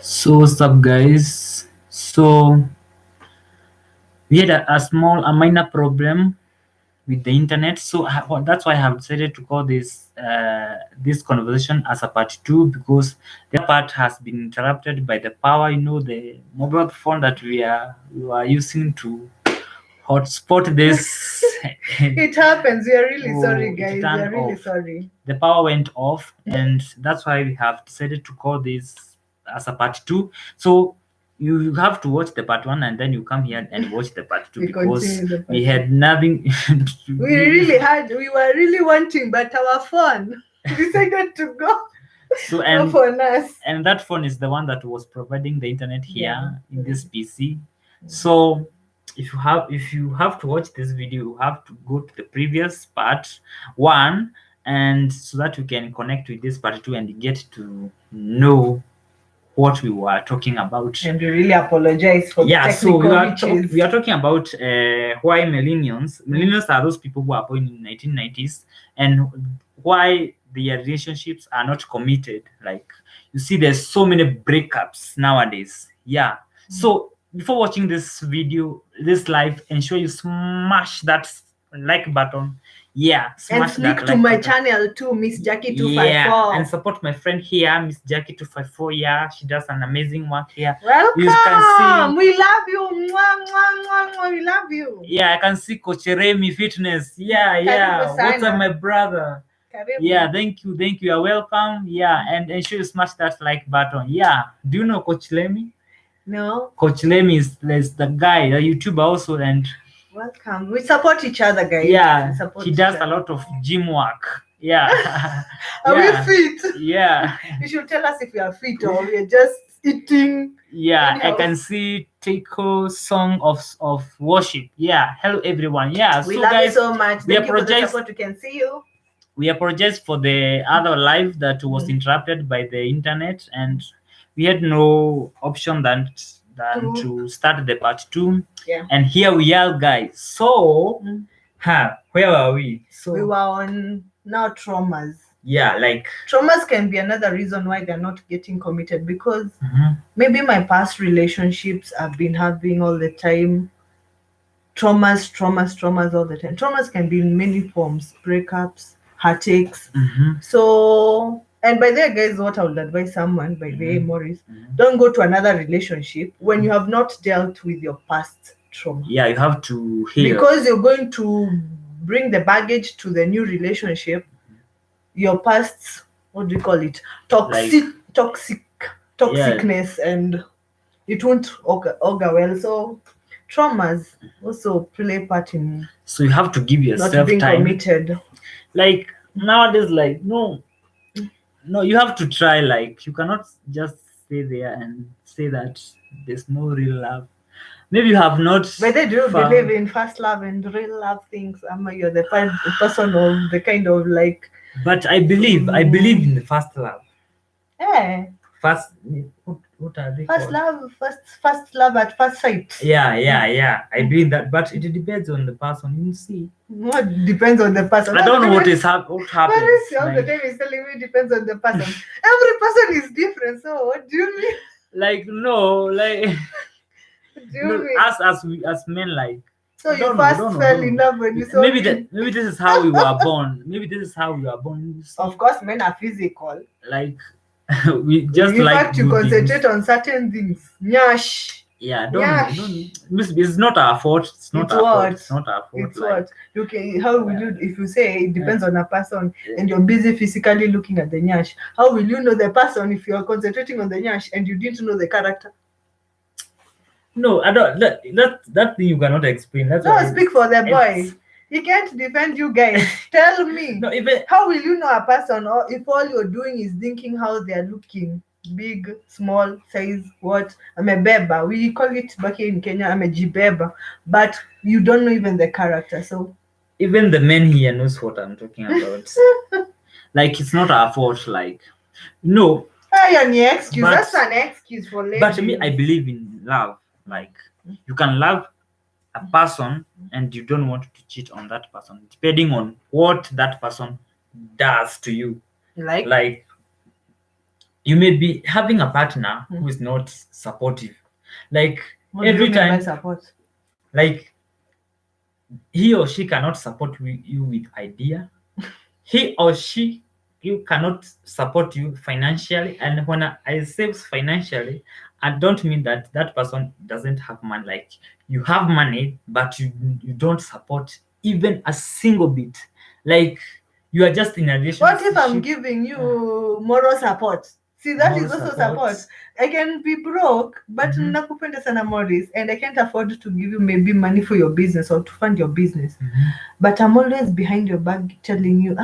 So what's up, guys? So we had a minor problem with the internet. So that's why I have decided to call this conversation as a part two, because the part has been interrupted by the power. The mobile phone that we are using to hotspot this. It happens. We are really sorry, It guys. We turned are really off. sorry. The power went off, and that's why we have decided to call this as a part two. So you have to watch the part one, and then you come here and watch the part two, We because continue the we part. had nothing. We were really wanting, but our phone decided to go So off on us. and that phone is the one that was providing the internet here Yeah. in this PC. So if you have to watch this video, you have to go to the previous part one, and so that you can connect with this part two and get to know what we were talking about. And we really apologize for Yeah, so technical glitches. we are talking about why millennials are those people who are born in 1990s, and why their relationships are not committed. Like, you see, there's so many breakups nowadays. Yeah. So before watching this video, this live, ensure you smash that like button. Yeah, And smash click that to like my button. channel too, Miss Jackie Yeah, 254. and support my friend here, Miss Jackie 254. Yeah, she does an amazing work here. Welcome. You can We love you. Mwah, mwah, mwah, mwah. We love you. Yeah, I can see Coach Remy Fitness. Yeah. Karibu What's up, sana. my brother? Karibu. Yeah, thank you. You're welcome. Yeah, and ensure you smash that like button. Yeah, do you know Coach Lemmy? No. Coach Lemmy is the guy, the YouTuber also, and welcome. We support each other, guys. Yeah, support he does a lot of gym work. Yeah. Are Yeah. we fit? Yeah. You should tell us if we are fit or we are just eating. Yeah, Anyhow. I can see Teiko song of worship. Yeah, hello everyone. Yeah, We so love guys, you so much. we Thank you for the apologize. support. We can see you. We apologize for the other live that was interrupted by the internet, and we had no option than to start the part two. Yeah. And here we are, guys. So, where were we? So we were on now traumas. Yeah, like traumas can be another reason why they're not getting committed, because maybe my past relationships I've been having all the time. Traumas all the time. Traumas can be in many forms: breakups, heartaches. So, and by there, guys, what I would advise someone, by the way, Maurice, don't go to another relationship when you have not dealt with your past trauma. Yeah, you have to heal. Because you're going to bring the baggage to the new relationship. Your past, what do you call it? Toxicness, and it won't augur well. So traumas also play part in. So you have to give yourself not being time. Committed. Like nowadays, like no, you have to try. Like, you cannot just stay there and say that there's no real love. Maybe you have not. But they do believe in first love and real love things. You're the person of the kind of like. But I believe in the first love. Yeah. What are they first called? First love at first sight. Yeah. I believe that, but it depends on the person. You see. What depends on the person? I don't know what happens. All the time is telling me depends on the person. Every person is different. So what do you mean? Like, no, like. What do you mean? As men, like. So you first fell in love when you saw maybe this is how we were born. Maybe this is how we were born. Of course, men are physical. Like, we just in like fact, you concentrate on certain things. Nyash. Yeah, it's not our fault. It's not our fault. It's not our fault. It's what? Okay, how will you, if you say it depends on a person and you're busy physically looking at the nyash, how will you know the person if you're concentrating on the nyash and you didn't know the character? No, I don't. That thing you cannot explain. That's no, speak for the boy. He can't defend you guys. Tell me. No, even how will you know a person, or if all you're doing is thinking how they're looking? Big, small, size, what? I'm a beba. We call it back here in Kenya, I'm a jibeba. But you don't know even the character. So even the men here knows what I'm talking about. Like, it's not our fault. Like, no. Excuse. That's an excuse for ladies. But me, I believe in love. Like, you can love a person and you don't want to cheat on that person, depending on what that person does to you. Like you may be having a partner who is not supportive. Like What do you every mean by time, support? like he or she cannot support you with idea. He or she you cannot support you financially. And when I say financially, I don't mean that that person doesn't have money. Like you have money, but you don't support even a single bit. Like you are just in a What if I'm relationship. giving you moral support? See, that Moral is also support. support. I can be broke, but nakupenda sana Morris, and I can't afford to give you maybe money for your business or to fund your business. But I'm always behind your back telling you,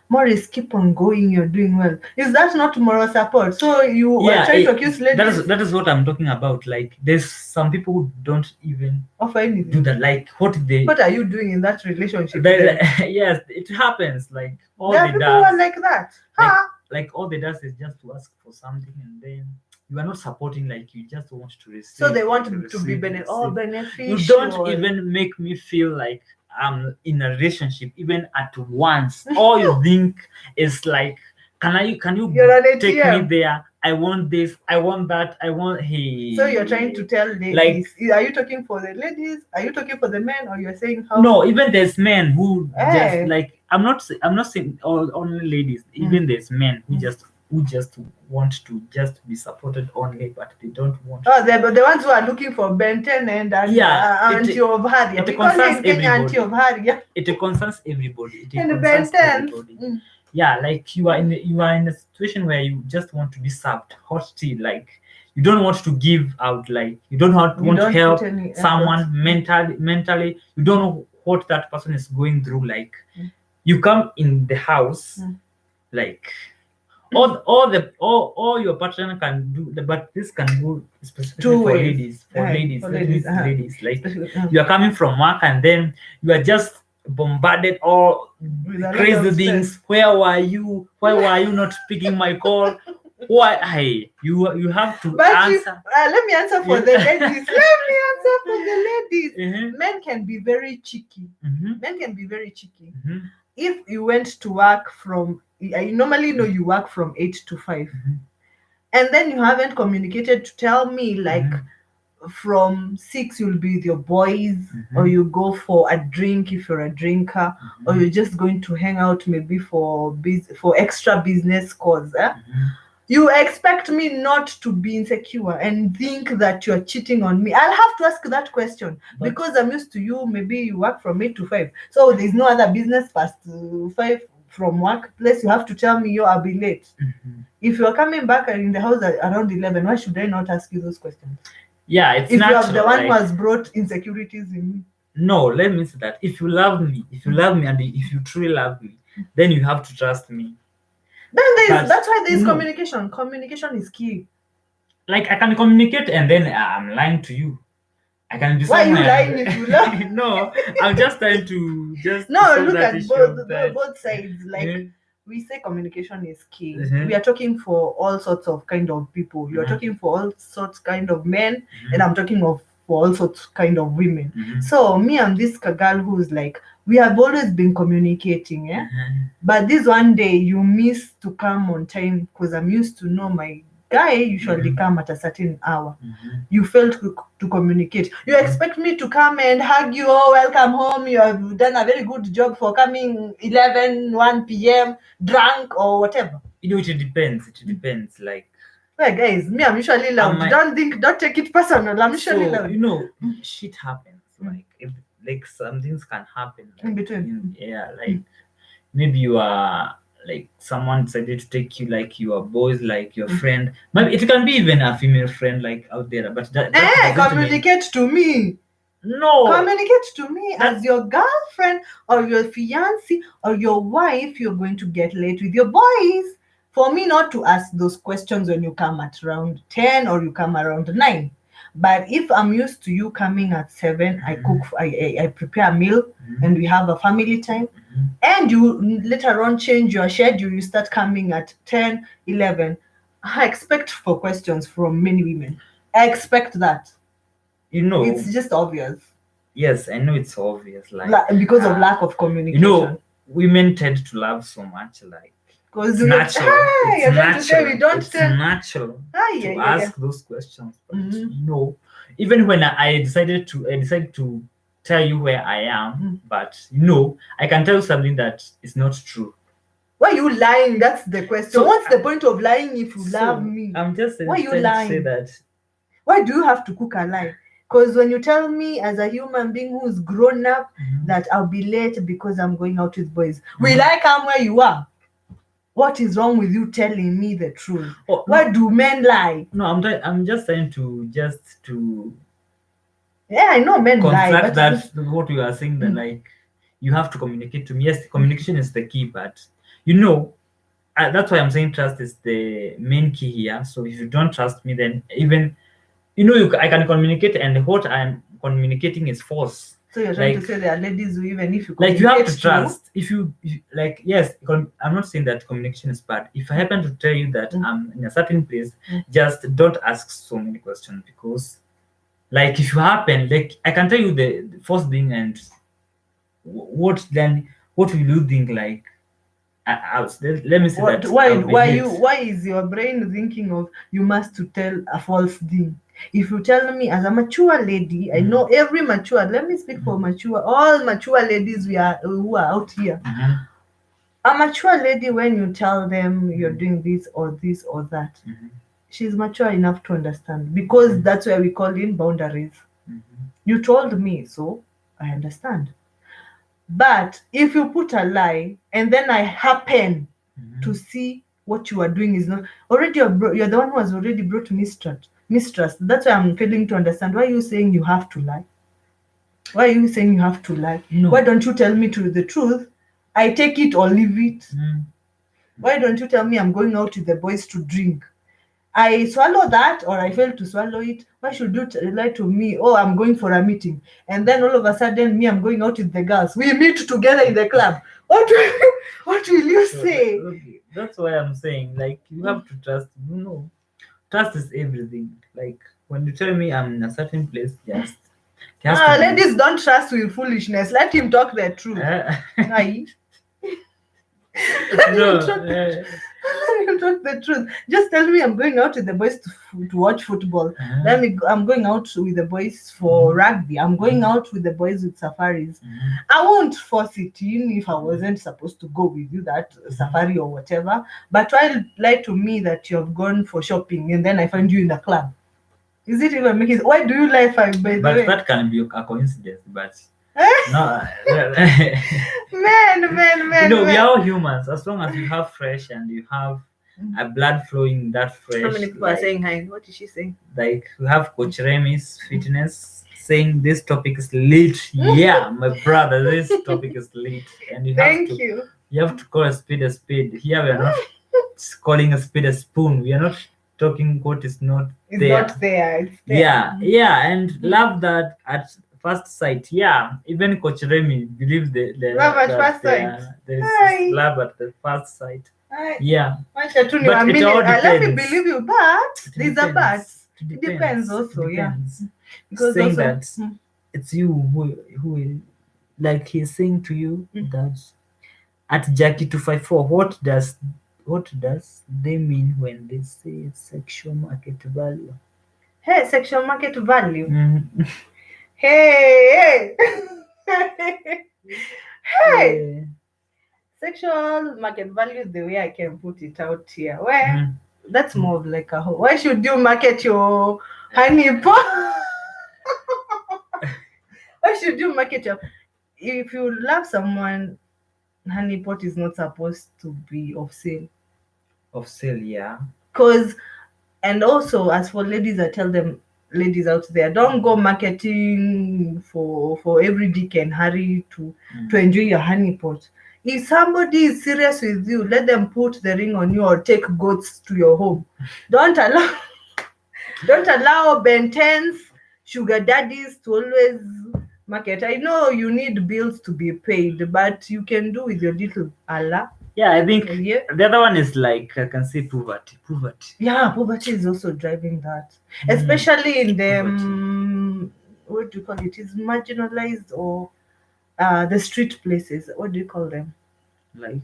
Morris, keep on going, you're doing well. Is that not moral support? So you are trying to accuse ladies that is what I'm talking about. Like there's some people who don't even of anything. do that. Like what are you doing in that relationship? yes, it happens. Like all There are they people who does, are like that. like all they does is just to ask for something, and then you are not supporting. Like you just want to receive. So they want like, to be receive. beneficial. You don't even make me feel like I'm in a relationship even at once. All you think is like, can you You're an take me ATM. there? I want this, I want that, I want hey. So you're trying to tell ladies, are you talking for the ladies? Are you talking for the men, or you're saying how? No, even there's men who just Eh. like I'm not saying only ladies. Even there's men who just want to just be supported only, but they don't want. Oh, the ones who are looking for Benten and Auntie of Haria. We call it in Kenya Auntie of Haria. It concerns everybody. It And concerns Benten. everybody. Yeah, like you are in a situation where you just want to be served hot tea. Like you don't want to give out. Like you don't want to help someone mentally. You don't know what that person is going through. Like you come in the house, like all your partner can do, but this can go specifically for ladies. Ladies, like you are coming from work and then you are just bombarded all with crazy things. Where were you? Why were you not picking my call? Why? Hey, you have to answer. Let me answer for the ladies. Let me answer for the ladies. Men can be very cheeky. Men can be very cheeky. If you went to work from, I normally know you work from 8 to 5, and then you haven't communicated to tell me like from 6 you'll be with your boys, or you go for a drink if you're a drinker, or you're just going to hang out maybe for extra business cause. You expect me not to be insecure and think that you're cheating on me. I'll have to ask that question because I'm used to you. Maybe you work from 8 to 5. So there's no other business past 5 from workplace. You have to tell me I'll be late. If you're coming back in the house around 11, why should I not ask you those questions? Yeah, it's if natural, you're the one who has brought insecurities in me. No, let me say that if you love me, and if you truly love me, then you have to trust me. Then that's why there's communication. Communication is key. Like I can communicate and then I'm lying to you. I can be why are you lying if you love? No, I'm just trying to look at both sides. Like we say communication is key. We are talking for all sorts of kind of people. You're talking for all sorts kind of men, and I'm talking for all sorts kind of women. So me and this girl who's like, we have always been communicating, but this one day you miss to come on time because I'm used to know my guy usually come at a certain hour. You failed to communicate. You expect me to come and hug you, welcome home, you have done a very good job for coming 1 p.m. drunk or whatever. It depends. Like guys, me, I'm usually loud. Don't take it personal. I'm usually loud. Shit happens. Like some things can happen in between. Like maybe you are like someone decided to take you like your boys, like your friend. Maybe it can be even a female friend like out there, but that communicate to me. No, communicate to me as your girlfriend or your fiancé or your wife. You're going to get late with your boys. For me not to ask those questions when you come at around 10 or you come around 9. But if I'm used to you coming at 7, I cook, I prepare a meal, and we have a family time, and you later on change your schedule, you start coming at 10, 11. I expect for questions from many women. I expect that. It's just obvious. Yes, I know it's obvious. Like because of lack of communication. Women tend to love so much. Like Because It's natural. you're trying to say we don't It's tell. natural Yeah, to yeah, yeah. ask those questions. But no, even when I decided to tell you where I am, but I can tell you something that is not true. Why are you lying? That's the question. So, What's the point of lying if you love So me? I'm just Why are you trying to say lying? that Why do you have to cook a lie? Because when you tell me as a human being who's grown up that I'll be late because I'm going out with boys, will I come where you are? What is wrong with you telling me the truth? Oh, Why do men lie? no, I'm just trying to Yeah, I know men lie, contract but that what you are saying, that like you have to communicate to me. Yes, communication is the key, but that's why I'm saying trust is the main key here. So if you don't trust me, then even I can communicate, and what I'm communicating is false. so you're trying to Like, say there are ladies who, even if you like you have to communicate trust. If you like, yes, I'm not saying that communication is bad. If I happen to tell you that I'm in a certain place, just don't ask so many questions, because like if you happen, like I can tell you the first thing, and what will you think, like let me say what, that why I'll be late. why is your brain thinking of you must to tell a false thing? If you tell me as a mature lady, I know every mature, let me speak for mature, all mature ladies who are out here. A mature lady, when you tell them you're doing this or this or that, she's mature enough to understand, because that's why we call in boundaries. You told me, so I understand. But if you put a lie and then I happen to see what you are doing is not already, you're the one who has already brought mistrust. That's why I'm failing to understand. Why are you saying you have to lie? Why are you saying you have to lie? No. Why don't you tell me the truth? I take it or leave it. Why don't you tell me I'm going out with the boys to drink? I swallow that or I fail to swallow it. Why should you lie to me? Oh, I'm going for a meeting. And then all of a sudden, me, I'm going out with the girls. We meet together in the club. What will you say? Okay, that's why I'm saying, like, you have to trust. Trust is everything. Like, when you tell me I'm in a certain place, just it has to be. Ladies don't trust with foolishness. Let him talk the truth. Aye. No, Let him talk the truth. Just tell me I'm going out with the boys to watch football. I'm going out with the boys for rugby. I'm going out with the boys with safaris. I won't force it in if I wasn't supposed to go with you that safari or whatever. But why lie to me that you have gone for shopping and then I find you in the club? Is it even making? Why do you lie, by the way? But that can be a coincidence. But no, man. we are all humans. As long as you have fresh and you have a blood flowing that fresh. How many people are saying hi? What is she saying? Like, we have Coach Remy's fitness saying this topic is lit. Yeah, my brother, this topic is lit, and you have to call a spade a spade. Here we are not calling a spade a spoon. We are not talking what is not It's there. not there. It's there. Yeah, and love that at first sight. Yeah, even Coach Remy believe Love at first sight. there Hi. is love at the first sight. Hi. Yeah, But it all depends. let me believe you, but there's a but. It Depends also, yeah. Because saying that it's you who like he's saying to you that at Jackie 254, what does they mean when they say sexual market value? Hey, sexual market value. Hey. Hey. Sexual market value is the way I can put it out here. Where that's more of like a whole. Why should you market your honey pot? Why should you market your? If you love someone, honey pot is not supposed to be of sale. Of sale, yeah. Cause, and also as for ladies, I tell them, ladies out there, don't go marketing for every dick and hurry to enjoy your honey pot. If somebody is serious with you, let them put the ring on you or take goats to your home. Don't allow Ben 10s, sugar daddies to always market. I know you need bills to be paid, but you can do with your little Allah. Yeah, I think the other one is like, I can say poverty. Yeah, poverty is also driving that, especially in the what do you call it? Is marginalized or the street places. What do you call them? Like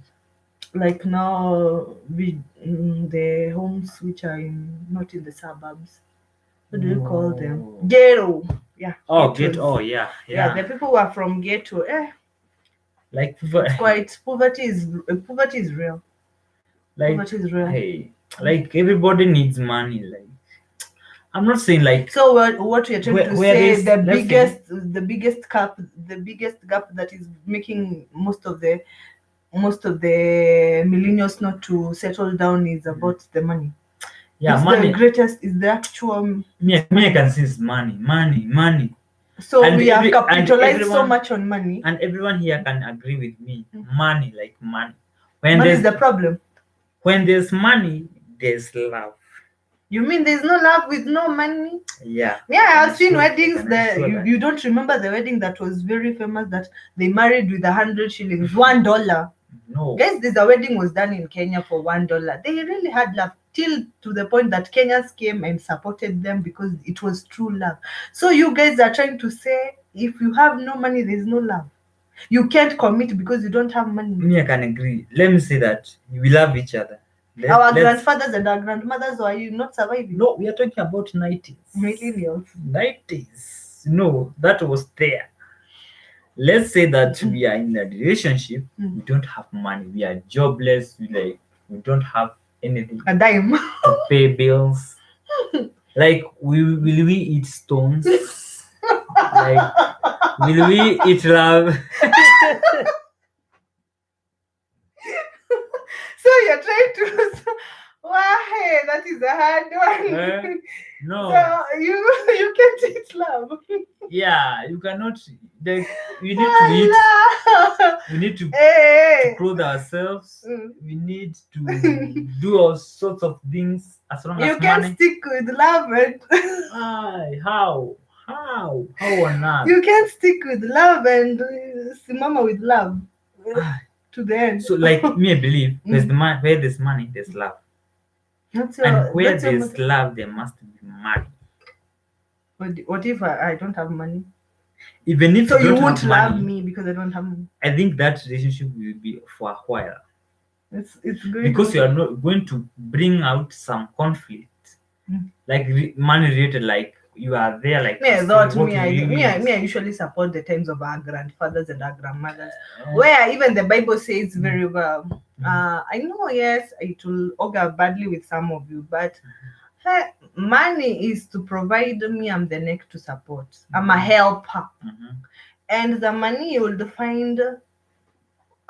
like now the homes which are not in the suburbs. What do you call them? Oh. Ghetto. Yeah, Oh, get. ghettos. Oh, yeah, Yeah, yeah. the people who are from ghetto. Like, It's quite poverty is real. like, Poverty is real. hey, like everybody needs money. Like, I'm not saying like So what we are trying to where say, there's, let's say, the biggest gap that is making most of the millennials not to settle down is about the money. yeah, It's the money. greatest, is the actual Me, I money. can see is money, money, money, So and we have and capitalized so everyone much on money. and everyone here can agree with me. Money, like money. When Money is there's the problem. money, there's love. You mean there's no love with no money? Yeah, Yeah, I can I've seen assure, I weddings can that assure that. you don't remember the wedding that was very famous, that they married with 100 shillings, $1. No, Guys, this the wedding was done in Kenya for $1. They really had love till to the point that Kenyans came and supported them because it was true love. So you guys are trying to say if you have no money, there's no love. You can't commit because you don't have money. me, I can agree. Let me say that we love each other. Our Let's. grandfathers and our grandmothers, were you not surviving? No, we are talking about 90s. Millennials. 90s. No, that was there. Let's say that we are in a relationship, we don't have money, we are jobless, we don't have anything A dime. to pay bills. Like, will we eat stones? Like, will we eat love? So you're trying to. Wow, hey, that is a hard one. No. So you can't eat love. Yeah, you cannot. Like, we need to eat. We need to Hey. clothe ourselves. Mm. We need to do all sorts of things as long You as can't money. stick with love and Aye, how? How on earth? you can't stick with love and mama with love Aye. to the end. So, like me, I believe where there's money, there's love, and where there's love, there must be money. What if I don't have money? Even if So you you don't won't have love money, me because I don't have money. I think that relationship will be for a while It's going because to, you are not going to bring out some conflict, like money related. Like, you are there, like, me. I to thought see what me. will I you me. I, use. me. I usually support the times of our grandfathers and our grandmothers, where even the Bible says very well. I know, yes, it will augur badly with some of you, but hey, money is to provide me. I'm the neck to support. I'm a helper, and the money you will find.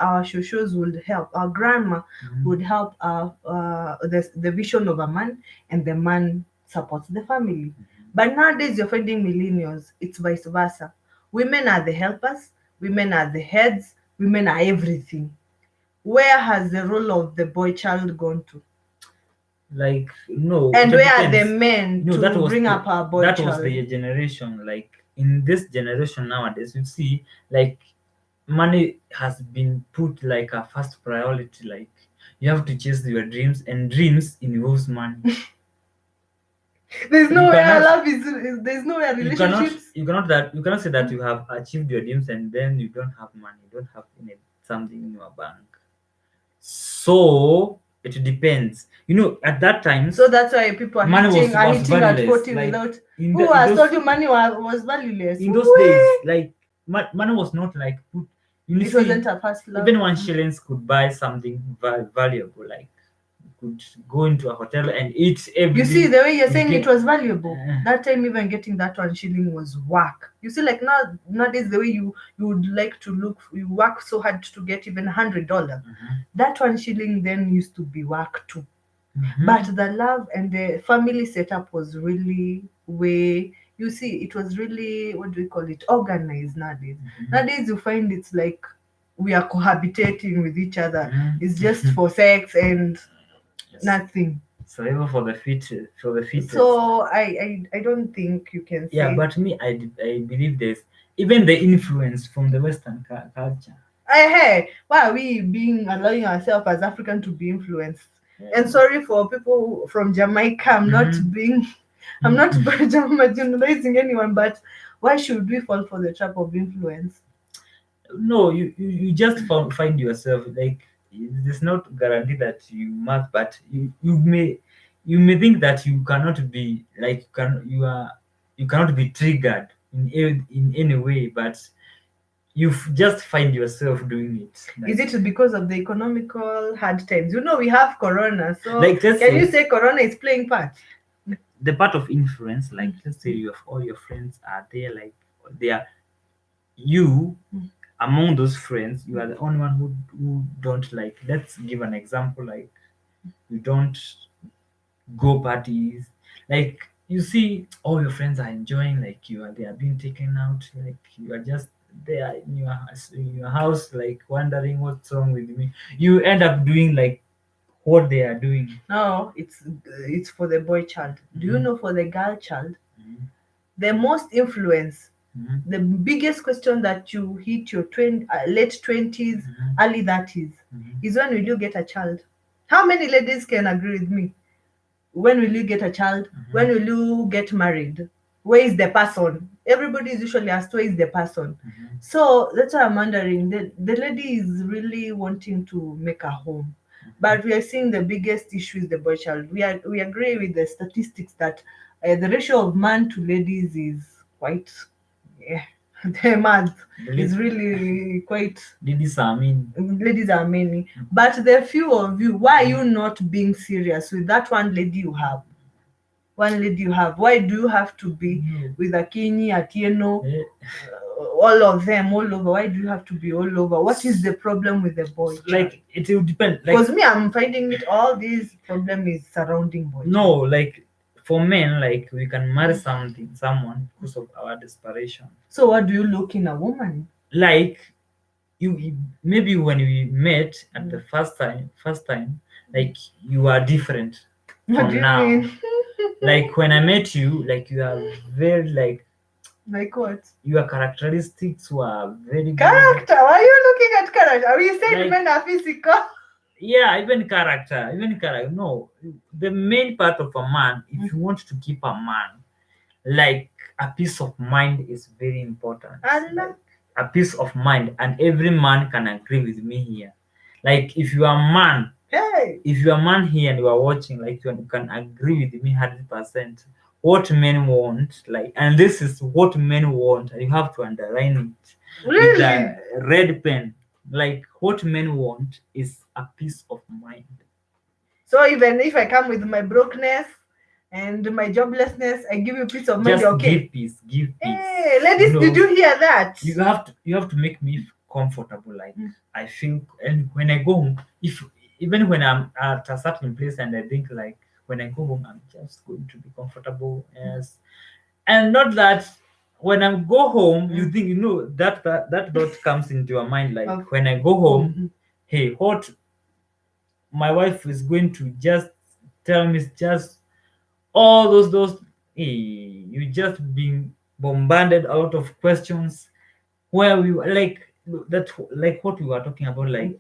Our shushus would help. Our grandma would help the vision of a man, and the man supports the family. But nowadays, you're finding millennials, it's vice versa. Women are the helpers, women are the heads, women are everything. Where has the role of the boy child gone to? Like, no, And it where are the depends. men No, to bring up our boy that child? was the generation. Like, in this generation nowadays, you see, like, money has been put like a first priority. Like, you have to chase your dreams, and dreams involves money. There's You nowhere cannot- love there's nowhere relationships. you cannot say that you have achieved your dreams and then you don't have money, you don't have something in your bank. So it depends. At that time, So that's why people are money hitting was at valueless. 40 Like, without. in Who in has those told you money was valueless? in those days, like, money was not like put. It See, wasn't a first love. even 1 shillings could buy something valuable. Like, you could go into a hotel and eat every You day. see, the way you're saying get- it was valuable. That time, even getting that 1 shilling was work. You see, like nowadays, the way you would like to look, you work so hard to get even $100. That 1 shilling then used to be work too. But the love and the family setup was really way. You see, it was really, what do we call it, organized nowadays. Nowadays, you find it's like we are cohabitating with each other. It's just for sex and nothing. Survival for the fittest. So I don't think you can say. Yeah, but me, I believe there's even the influence from the Western culture. Hey, why are we allowing ourselves as African to be influenced? And sorry for people from Jamaica. I'm not generalizing anyone, but why should we fall for the trap of influence? No, you just find yourself, like, it is not guaranteed that you must, but you may think that you cannot be like you cannot be triggered in any way, but just find yourself doing it. Is Like, it because of the economical hard times? We have Corona, so like let's can you say say Corona is playing part? the part of influence, like let's say you have all your friends are there, like they are you among those friends, you are the only one who don't, like, let's give an example, like you don't go parties, like you see all your friends are enjoying, like they are being taken out, like you are just there in your house, like wondering what's wrong with me. You end up doing like what they are doing. No, it's for the boy child. Do you know for the girl child, Mhm. the most influence, Mhm. the biggest question that you hit your late 20s, early 30s, is when will you get a child? How many ladies can agree with me? When will you get a child? When will you get married? Where is the person? Everybody is usually asked, where is the person? So that's why I'm wondering. The lady is really wanting to make a home, but we are seeing the biggest issue is the boy child. We agree with the statistics that the ratio of man to ladies is quite, yeah, the math is really quite. Ladies are mean. Ladies are many, but the few of you, why are you not being serious with that one lady you have? One lady you have, why do you have to be with Akinyi, Atieno, all of them all over? Why do you have to be all over? What is the problem with the boy child? Like it will depend, like, Because me, I'm finding it all these problem is surrounding boy no, child. like for men, like we can marry someone because of our desperation. So what do you look in a woman? Like maybe when we met at the first time, like you are different What from do you now. mean? Like when I met you, like you are very, like, Like what? your characteristics were very good. Character? Why are you looking at character? Are you saying Like, men are physical? yeah, even character, no, the main part of a man, if you want to keep a man, like, a peace of mind is very important. Allah. Like, a peace of mind, and every man can agree with me here. Like if you are a man, Hey. if you are a man here and you are watching, like you can agree with me 100%. What men want, like, and this is what men want, and you have to underline it with Really? the red pen. Like what men want is a peace of mind. So even if I come with my brokenness and my joblessness, I give you peace of mind, Just you're okay. give peace, give peace. Hey, ladies, did you hear that? You have to make me comfortable. Like I feel, and when I go home, if even when I'm at a certain place and I think, like, when I go home I'm just going to be comfortable, yes, and not that when I go home you think, that thought comes into your mind, like Of when I go home, hey, what my wife is going to just tell me is just all those hey, you just being bombarded a lot of questions, where we were like that, like what we were talking about, like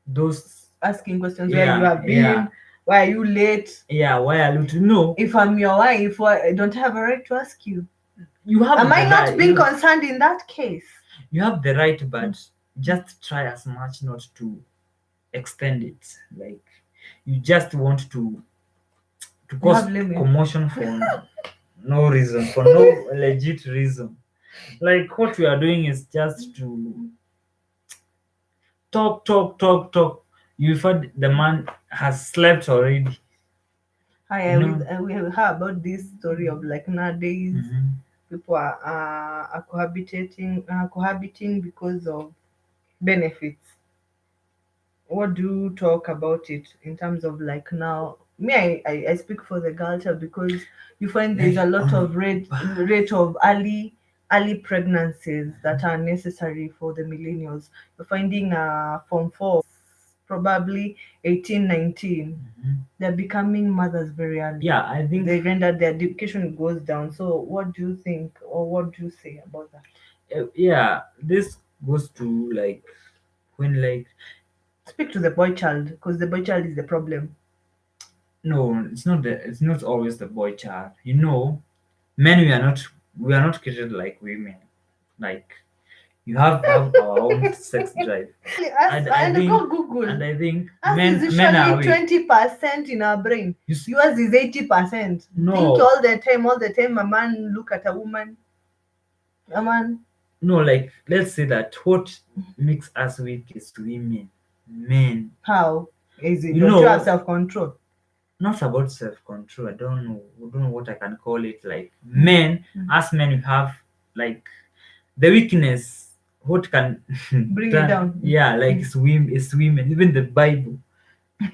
those Asking questions where you have been, why are you late? yeah, why are you to know? If I'm your wife, why I don't have a right to ask you? You have Am the I not right, being concerned in that case? you have the right, but just try as much not to extend it. Like you just want to You cause have limits. commotion for no reason, for no legit reason. Like what we are doing is just to talk. You thought the man has slept already. Hi, we have heard about this story of like nowadays people are cohabiting because of benefits. What do you talk about it in terms of like now? Me, I speak for the culture because you find there's a lot of rate of early pregnancies that are necessary for the millennials. You're finding from probably 18, 19, they're becoming mothers very early. Yeah, I think They render their education goes down. So what do you think, or what do you say about that? yeah, this goes to like when, like, Speak to the boy child because the boy child is the problem. no, it's not always the boy child. Men, we are not created like women. Like You have our own sex drive. Us, And I and think go Google. men Us is are usually weak. 20% in our brain. You see, Yours is 80%. Think no, all the time, all the time. A man look at a woman. A man. no, like let's say that what makes us weak is women, men. How is it? You Don't you have know, self-control? not about self-control. I don't know what I can call it. Like men, as men, you have like the weakness. What can Bring it down. yeah, like it's women. Even the Bible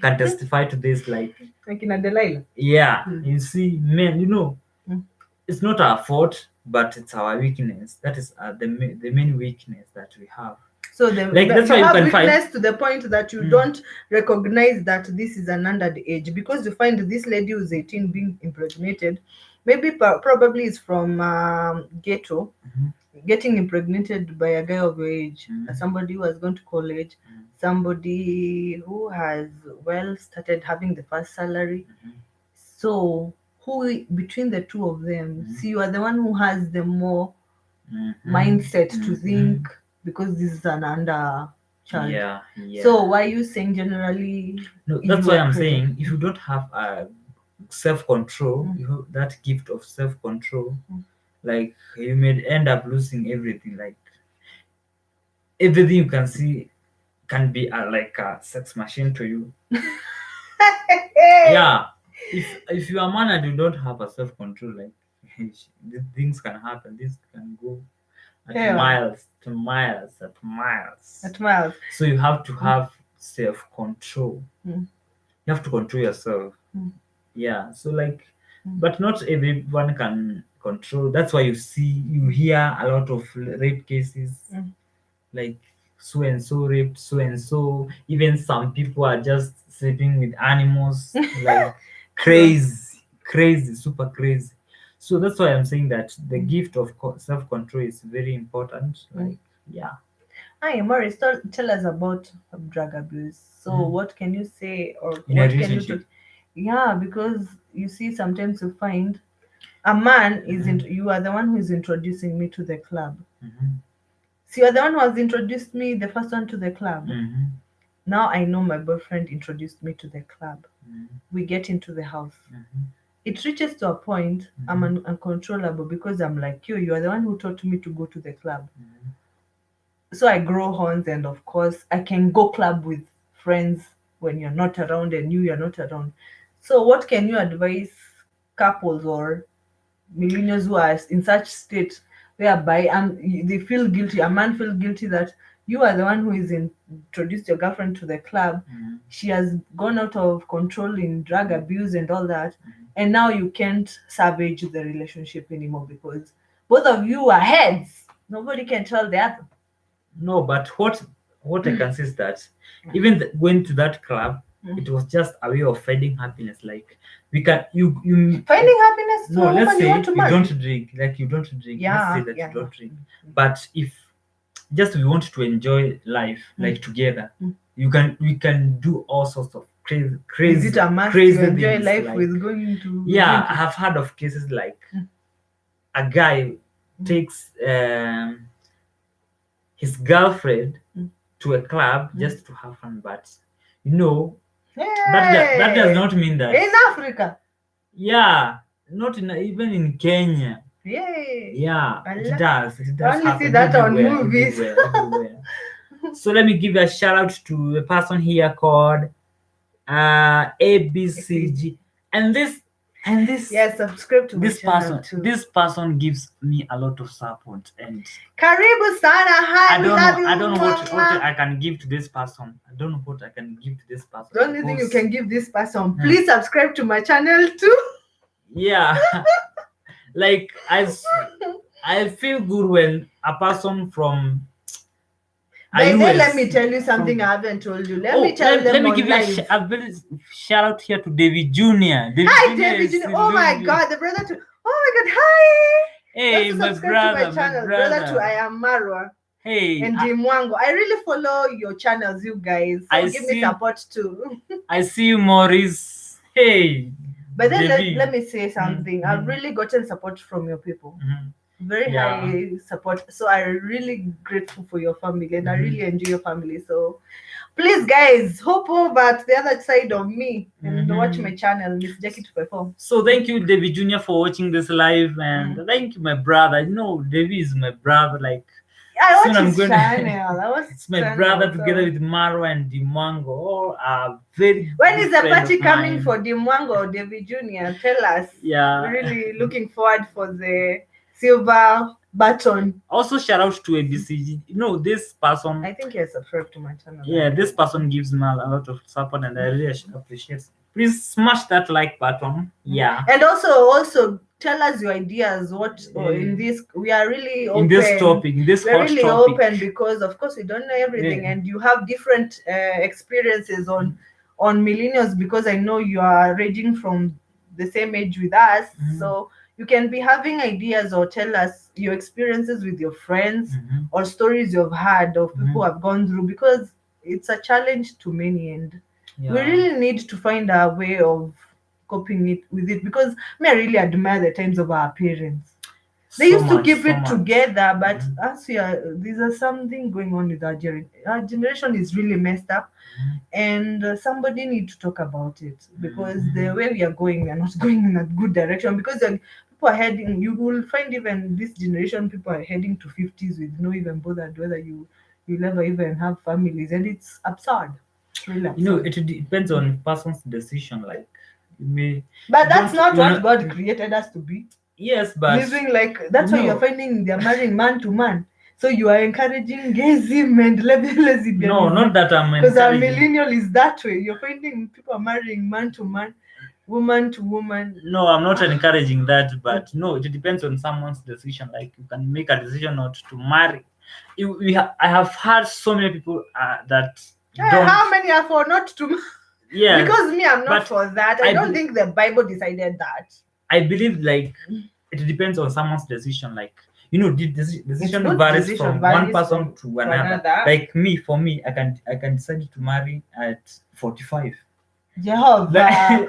can testify to this. Like Like in a Delilah. yeah, you see, men. Mm. It's not our fault, but it's our weakness. That is the main weakness that we have. So Like that's you why you have can find. weakness to the point that you don't recognize that this is an underage, because you find this lady who's 18 being impregnated, maybe probably is from ghetto, getting impregnated by a guy of your age, somebody who has gone to college, somebody who has well started having the first salary. So who between the two of them, see, you are the one who has the more mindset to think, because this is an under child. Yeah, yeah. So why are you saying generally? No, that's you why are I'm crazy? saying if you don't have self-control, you have that gift of self-control, like you may end up losing everything. Like everything you can see can be like a sex machine to you. Yeah, if you are a man and you don't have a self-control, like these things can happen. This can go at Yeah. miles to miles at miles. At miles. So you have to have self-control. Mm. You have to control yourself. Yeah. So like, but not everyone can control. That's why you hear a lot of rape cases, like so and so raped so and so. Even some people are just sleeping with animals, like crazy, super crazy. So that's why I'm saying that the gift of self-control is very important. Like, yeah. Hi, Maurice, tell us about drug abuse. So, what can you say, or In a what can you relationship. talk? Yeah, because you see, sometimes you find a man you are the one who is introducing me to the club. So, you are the one who has introduced me, the first one to the club. Now I know my boyfriend introduced me to the club. We get into the house. It reaches to a point I'm uncontrollable, because I'm like, you are the one who taught me to go to the club. So I grow horns, and of course I can go club with friends when you're not around and you're not around. So what can you advise couples or millennials who are in such state whereby they feel guilty, a man feels guilty that you are the one who is introduced your girlfriend to the club, she has gone out of control in drug abuse and all that, and now you can't salvage the relationship anymore because both of you are heads, nobody can tell the other. No, but what I can say is that even going to that club, it was just a way of finding happiness. Like we can you Finding happiness to no, a let's woman you say want to you marry. don't drink. Like you don't drink. Let's say that you don't drink. But if just we want to enjoy life like together, we can do all sorts of Is it a must crazy to enjoy things. life Like, with going to yeah, drinking? I have heard of cases like a guy takes his girlfriend to a club just to have fun, but you know that does not mean that In Africa. yeah, not even in Kenya. Yay. Yeah, it Allah. does. It I does only see happen that on everywhere, movies. everywhere. So let me give a shout out to a person here called ABCG, and this Yes, subscribe to my this channel person too. this person gives me a lot of support, and Karibu sana. Hi, I we don't love know you. I don't know what Mwah. I can give to this person. I don't know what I can give to this person. The only thing you Because can give this person, please subscribe to my channel too. yeah, like I feel good when a person from By then, let me US tell you something from I haven't told you. Let me tell let them me on give you live. a very shout out here to David Jr. Hi, Jr. David. is in Oh my Louisville. God, the brother to. Oh my God, hi. Hey, Just to my subscribe to my brother, channel, brother to I am Marwa Hey, and Dimwango. I really follow your channels, you guys. So give me support too. I see you, Maurice. Hey, But then David. let me say something. I've really gotten support from your people. very Yeah. high support. So I'm really grateful for your family, and I really enjoy your family. So please, guys, hop over to the other side of me and watch my channel, Miss Jackie to perform. So thank you, David Jr., for watching this live, and thank you, my brother. You know, David is my brother. Like, I soon watch I'm his going channel. I watch it's my channel, brother so. together with Maro and Dimango, all are very When good is the friend party of coming mine. for Dimwango or David Jr.? Tell us. Yeah. We're really looking forward for the silver button. Also, shout out to ABCG. You know, this person. I think you're subscribed to my channel. Yeah, this person gives me a lot of support, and I really appreciate it. Please smash that like button. Yeah. And also tell us your ideas. What in this we are really open. In this topic, in this we're hot really topic. open because of course we don't know everything, Yeah. and you have different experiences on millennials, because I know you are ranging from the same age with us. So you can be having ideas or tell us your experiences with your friends or stories you've had of people who have gone through, because it's a challenge to many, and we really need to find a way of coping it with it, because me I really admire the times of our parents. They used to keep it together, but as we are, there's something going on with our generation. Our generation is really messed up, and somebody need to talk about it, because the way we are going, we are not going in a good direction. Because people are heading, you will find even this generation, people are heading to 50s with no even bothered whether you'll ever even have families, and it's absurd. It's really absurd. You know, it depends on person's decision. Like, you may. But that's not what God created us to be. Yes, but living like that's why you're finding they're marrying man to man. So you are encouraging gayism and lesbianism. No, not that I'm because our encouraging. millennial is that way. You're finding people are marrying man to man, woman to woman. No, I'm not encouraging that, but no, it depends on someone's decision. Like, you can make a decision not to marry. I have heard so many people that don't. How many are for not to? Yeah, because me, I'm not for that. I don't think the Bible decided that. I believe like it depends on someone's decision. Like, you know, the decision varies from one person to another. Like me, for me, I can decide to marry at 45. Jehovah.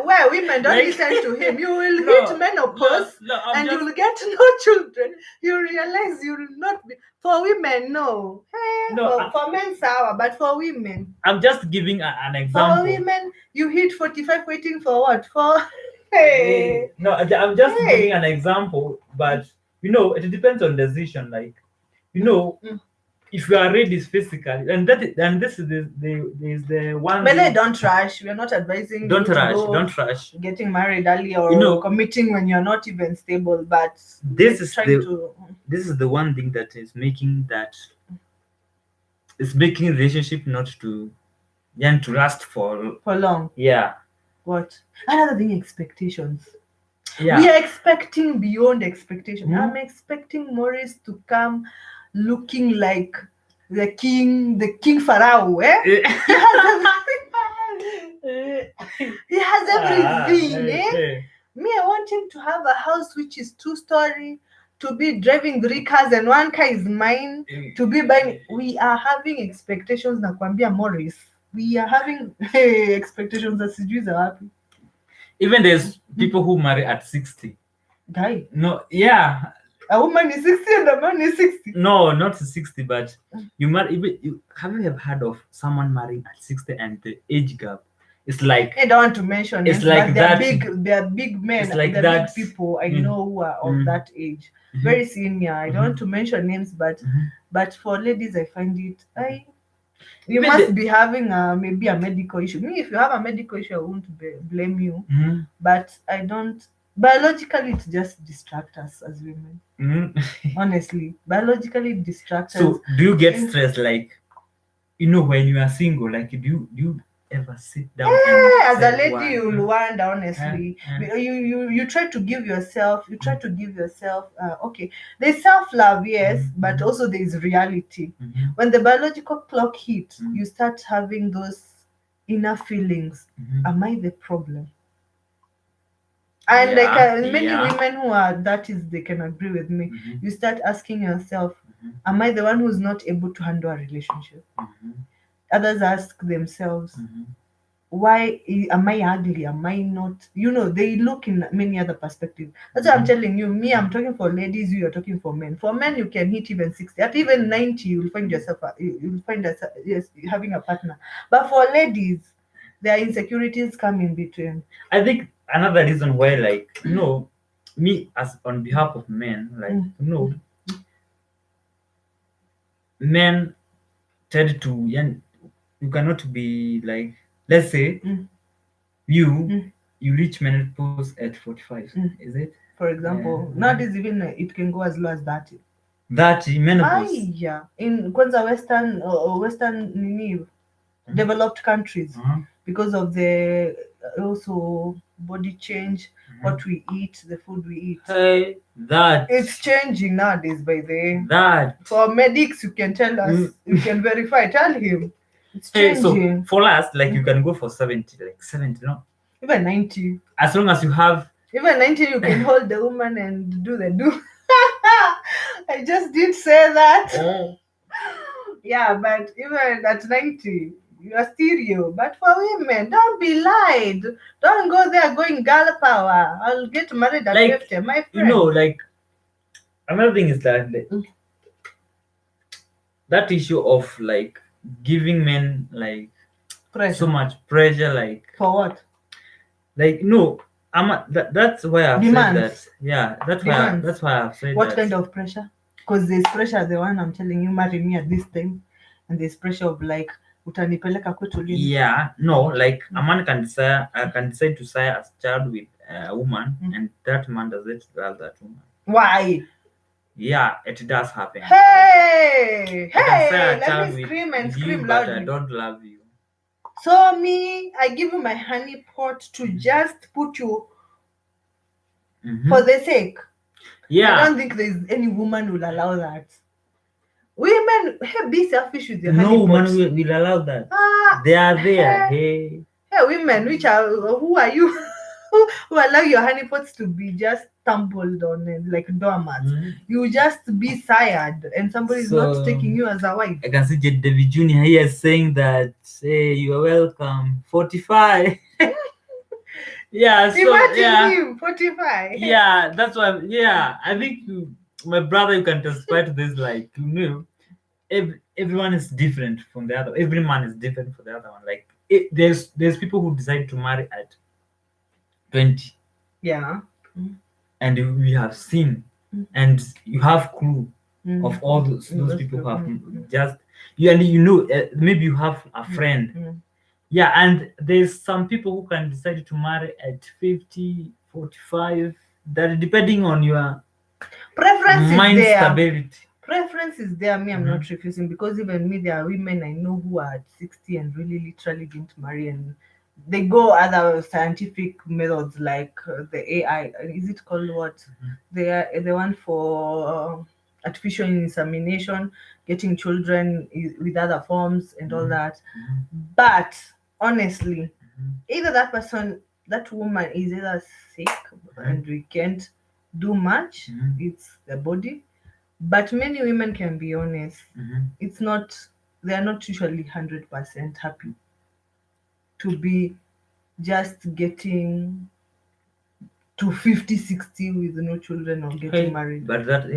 Where women don't listen to him. You will hit menopause and you will get no children. You realize you will not be. For women, no. For men, sour, but for women. I'm just giving an example. For women, you hit 45 waiting for what? For. No, I'm just giving an example, but you know, it depends on decision. Like, you know, if you are ready physically, and this is the one. But they don't rush. We are not advising. Don't rush. Getting married early or committing when you're not even stable. But this is the one thing that is making relationship not to last for long. Yeah. What? Another thing, expectations. Yeah. We are expecting beyond expectation. I'm expecting Maurice to come looking like the king Pharaoh. He has everything. Me, I want him to have a house which is 2-story, to be driving 3 cars and 1 car is mine, to be buying. We are having expectations, nakwambia Maurice. We are having expectations that sijui za wapi. Even there's people who marry at 60. Guy. No, yeah. A woman is 60 and a man is 60. No, not 60, but you marry. Have you ever heard of someone marrying at 60 and the age gap? It's like, I don't want to mention it's like that. They're big men. It's like the that. Big people I know who are of that age, very senior. I don't want to mention names, but for ladies, I find it. You must be having maybe a medical issue. Me, if you have a medical issue, I won't blame you. But I don't. Biologically, it just distracts us as women. Honestly, biologically, it distracts us. So, do you get stressed, like, you know, when you are single? Like, do you ever sit down? As a lady, you'll wonder, honestly. You try to give yourself. Okay, there's self-love, yes, but also there's reality. When the biological clock hits, you start having those inner feelings. Am I the problem? And many women who are they can agree with me. You start asking yourself, am I the one who's not able to handle a relationship? Others ask themselves, am I ugly? Am I not? They look in many other perspectives. That's why I'm telling you. Me, I'm talking for ladies. You are talking for men. For men, you can hit even 60. At even 90, you'll find yourself. You'll find yourself, yes, having a partner. But for ladies, their insecurities come in between. I think another reason why, like, me as on behalf of men, like, men tend to, and you cannot be like, let's say, you you reach menopause at 45, is it? For example, nowadays even it can go as low as 30. 30 menopause. Yeah, in kwanza Western nini, developed countries, because of the also body change, what we eat, the food we eat. Hey, that It's changing nowadays, by the way. that For medics, you can tell us, you can verify, tell him. It's hey, so changing. for us, like, you can go for 70, like 70, no? Even 90. As long as you have, Even 90, you can hold the woman and do the do. I just did say that. Yeah, but even at 90, you are stereo. But for women, don't be lied. Don't go there going girl power. I'll get married at like, 50, my friend. like, another thing is that, like, that issue of, like, giving men, like, Pressure. so much pressure, like, For what? like, that's why I've Demands. said that. Yeah, that's why I've said What that. kind of pressure? Because there's pressure, the one I'm telling you, marry me at this time, and there's pressure of like, utanipeleka kwetu lini? Yeah, no, like, a man can decide to sire a child with a woman, and that man doesn't love that woman. Why? Yeah, it does happen. Hey, I can sire a let child me scream and with scream you, but I loudly. don't love you. So me, I give you my honey pot to just put you for the sake. Yeah. I don't think there's any woman who will allow that. Women, hey, be selfish with your honey pot. No woman will allow that. They are there. Hey, women, who are you? Who allow your honey pots to be just tumbled on and like doormats? You just be sired, and somebody is not taking you as a wife. I can see Jet David Jr. here saying that, hey, you are welcome. 45. Yeah, so imagine him 45. Yeah, that's why. Yeah, I think my brother, you can testify to this. Like, everyone is different from the other. Every man is different from the other one. Like, there's people who decide to marry at 20. Yeah. And we have seen, and you have clue of all those people who have just you, and maybe you have a friend. Yeah, and there's some people who can decide to marry at 50, 45, that depending on your preference mind is there. stability. Preference is there. Me, I'm not refusing, because even me, there are women I know who are at 60 and really literally didn't marry, and they go other scientific methods like the AI. Is it called what? The one for artificial insemination, getting children with other forms and all that. But honestly, either that woman is either sick and we can't do much. It's the body. But many women can be honest. It's not. They are not usually 100% happy to be just getting to 50, 60 with no children or getting married. But that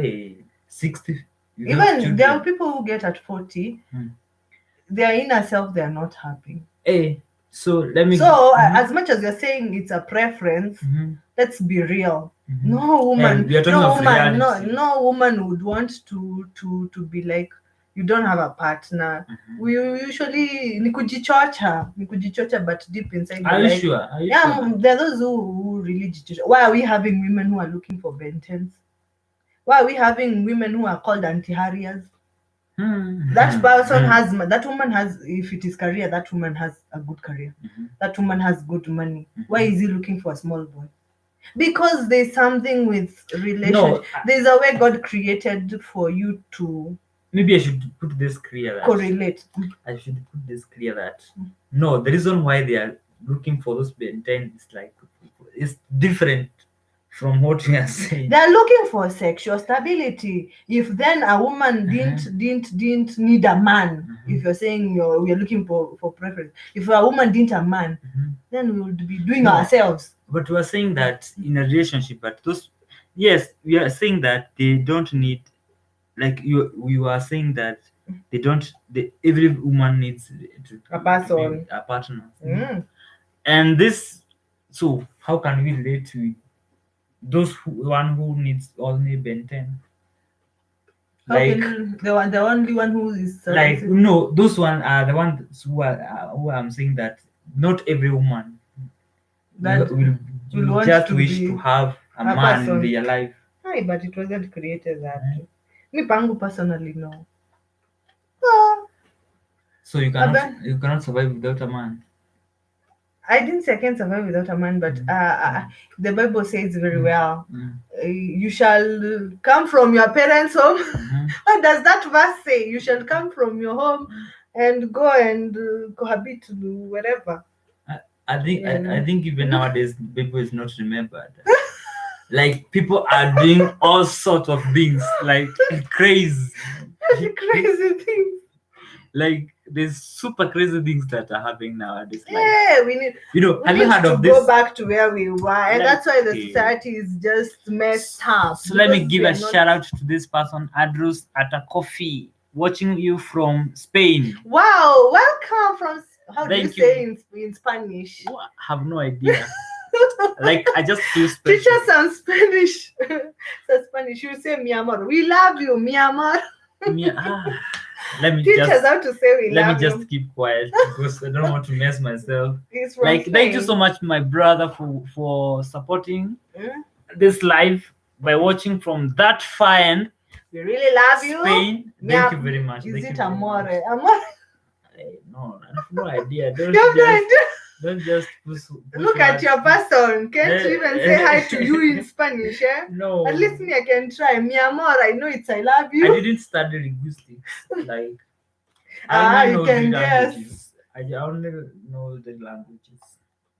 60. Even there are people who get at 40. Their inner self, they are not happy. So let me. So as much as you're saying it's a preference, let's be real. No woman, no woman would want to be like, you don't have a partner. We usually ni kujichocha, but deep inside. Are you sure? Yeah, there are those who really jichocha. Why are we having women who are looking for Bentens? Why are we having women who are called anti-harriers? That person has, that woman has, if it is career, that woman has a good career. That woman has good money. Why is he looking for a small boy? Because there's something with relationship. No, there's a way God created for you to. Maybe I should put this clear that correlate. I should put this clear that the reason why they are looking for those Ben 10 is like, it's different from what we are saying. They're looking for sexual stability. If then a woman didn't need a man, if you're saying we're looking for preference, if a woman didn't a man, then we would be doing ourselves. But we are saying that in a relationship, but those, yes, we are saying that they don't need, like you are saying that they don't. Every woman needs A person. a partner, and this. So how can we relate to those one who needs only Benten? Like the only one who is like no, those one are the ones who I'm saying that not every woman that will want just to wish be to have a man in their life. Hi, but it wasn't created that way. Me pangu personally no. So you cannot survive without a man. I didn't say I can survive without a man, but the Bible says very well, you shall come from your parents' home. What does that verse say? You shall come from your home and go and cohabit wherever. I think even nowadays people is not remembered. Like people are doing all sorts of things, like crazy things. Like there's super crazy things that are happening nowadays. Yeah, we need. Have you heard of this? Go back to where we were, and that's why the society is just messed up. So let me give a shout out to this person, Adrus at a coffee, watching you from Spain. Wow, welcome from. How do you say in Spanish? I have no idea. Like I just feel special. Teach us some Spanish. So Spanish, you say mi amor. We love you, mi amor. Let me teach us how to say we love you. Let me just keep quiet because I don't want to mess myself. Like Spain. Thank you so much, my brother, for supporting this live by watching from that far end. We really love you. Spain. Thank you very much. Is it amore? Amore? No, I have no idea. Don't just push look at your person. Can't you even say hi to you in Spanish? No. At least me, I can try. Mi amor, I know it's I love you. I didn't study linguistics. Like I you can guess. Languages. I only know the languages.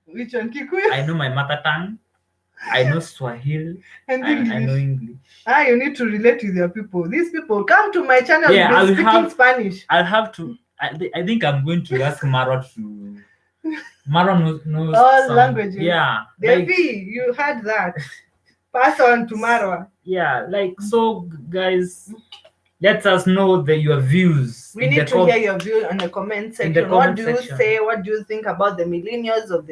Which one? Kikuyu? I know my mother tongue. I know Swahili and English. I know English. You need to relate with your people. These people come to my channel. Yeah, I'll speaking Spanish. I'll have to. I think I'm going to ask Mara to. Mara knows all languages. Yeah. Devi, you heard that. Pass on to Marwa. Yeah, like so, guys. Let us know your views. We need to hear your view in the comment section. What do you say? What do you think about the millennials of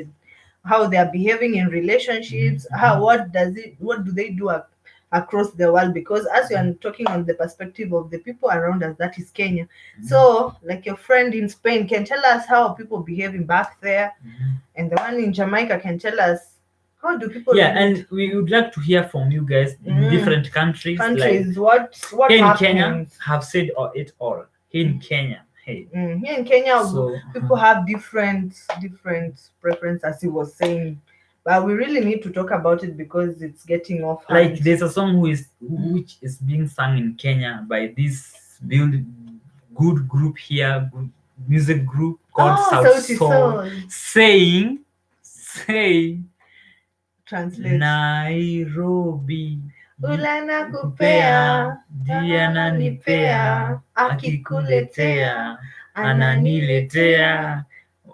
how they are behaving in relationships? What do they do across the world? Because as you are talking on the perspective of the people around us, that is Kenya. So like your friend in Spain can tell us how people behaving back there, and the one in Jamaica can tell us how do people and we would like to hear from you guys in different countries. Like, what here in Kenya have said it all. Here in Kenya. Here in Kenya, people have different preferences, as he was saying. But we really need to talk about it because it's getting off hand. Like there's a song which is being sung in Kenya by this good group here, good music group called South Soul, saying translate Nairobi ulana kupea dia nanipea akikuletea ananiletea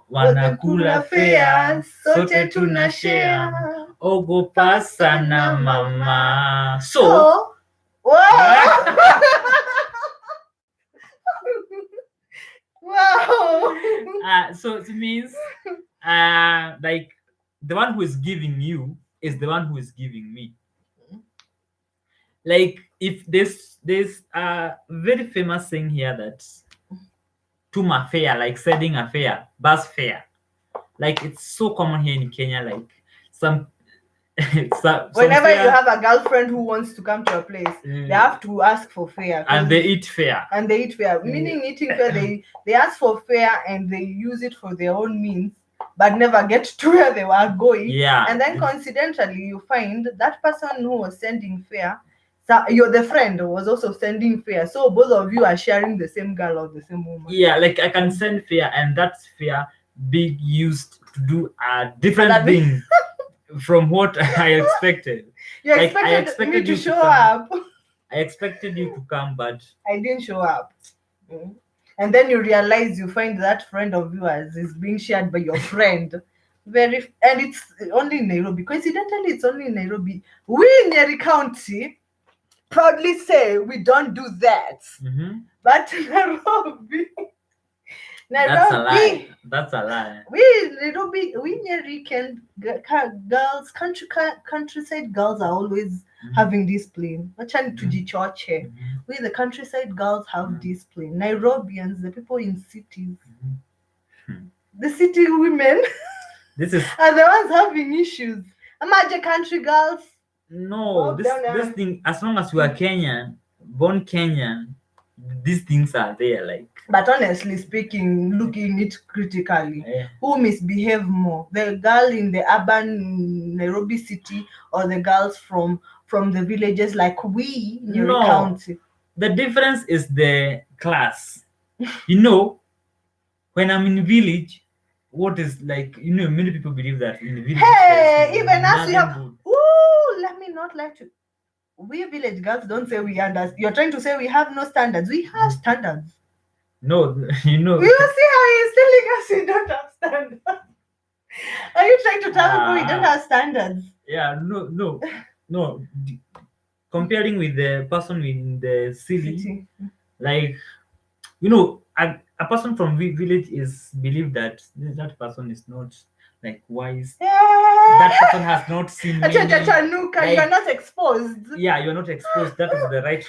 wanakula fea sote tunashare ogopa sana mama. So wow. So it means like the one who is giving you is the one who is giving me. Like if there's a very famous saying here that tuma fare, like setting a fare, bus fare. Like it's so common here in Kenya. Like whenever you have a girlfriend who wants to come to a place, they have to ask for fare. And they eat fare. Meaning eating fare, they ask for fare and they use it for their own means, but never get to where they were going. Yeah. And then coincidentally, you find that person who was sending fare, you're the friend who was also sending fare. So both of you are sharing the same girl or the same woman. Yeah, like I can send fare and that fare be used to do a different thing from what I expected. You Like I expected me expected to you to show come. up. I expected you to come, but I didn't show up. Mm. And then you realize you find that friend of yours is being shared by your friend. And it's only in Nairobi. Coincidentally, it's only in Nairobi. We in Nyeri County proudly say we don't do that. But Nairobi, that's a lie. Nairobi, That's a lie. we Nairobi, we Nyeri can girls, countryside girls are always having discipline. Wachani tujichoche. We the countryside girls have discipline. Nairobians, the people in cities, the city women This is are the ones having issues. Imagine country girls. no. This Down there. this thing. As long as you are Kenyan, born Kenyan, these things are there. Like But honestly speaking, looking it critically, eh, who misbehave more? The girl in the urban Nairobi city or the girls from the villages like we in Nyeri no. County? The difference is the class. When I'm in village, what is like many people believe that in the village Hey, there's even us we nothing have. good. Ooh, let me not lie to you. We village girls don't say we understand. You're trying to say we have no standards. We have standards. No, You see how he's telling us we don't have standards. Are you trying to tell people we don't have standards? Yeah, no. Comparing with the person in the city, like a person from village is believed that that person is not like wise. That person has not seen many. You're not exposed. Yeah, you're not exposed. That is the right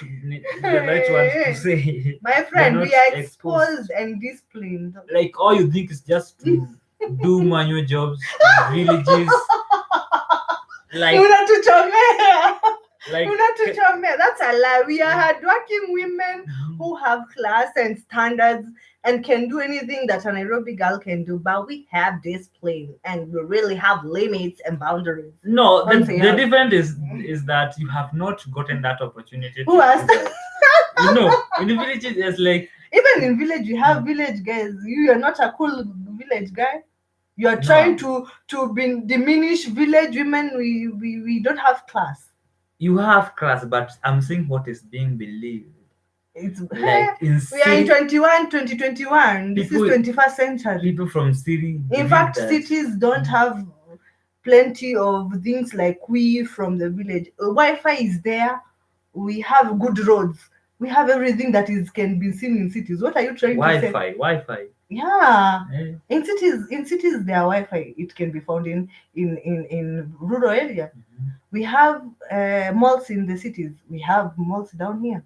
word to say. My friend, we are exposed and disciplined. Like all you think is just to do manual jobs in villages. Like that's a lie. We are hardworking women who have class and standards and can do anything that a Nairobi girl can do, but we have discipline and we really have limits and boundaries. No, the difference is that you have not gotten that opportunity. Who has in the villages it's like even in village you have village guys. You are not a cool village guy. You are trying to diminish village women. We don't have class. You have class, but I'm saying what is being believed. It's like we are in 2021. This is 21st century. People from city. In fact, cities don't have plenty of things like we from the village. Wi-Fi is there. We have good roads. We have everything that can be seen in cities. What are you trying to say? Wi-Fi. Yeah. In cities there are Wi-Fi. It can be found in rural area. We have malls in the cities. We have malls down here.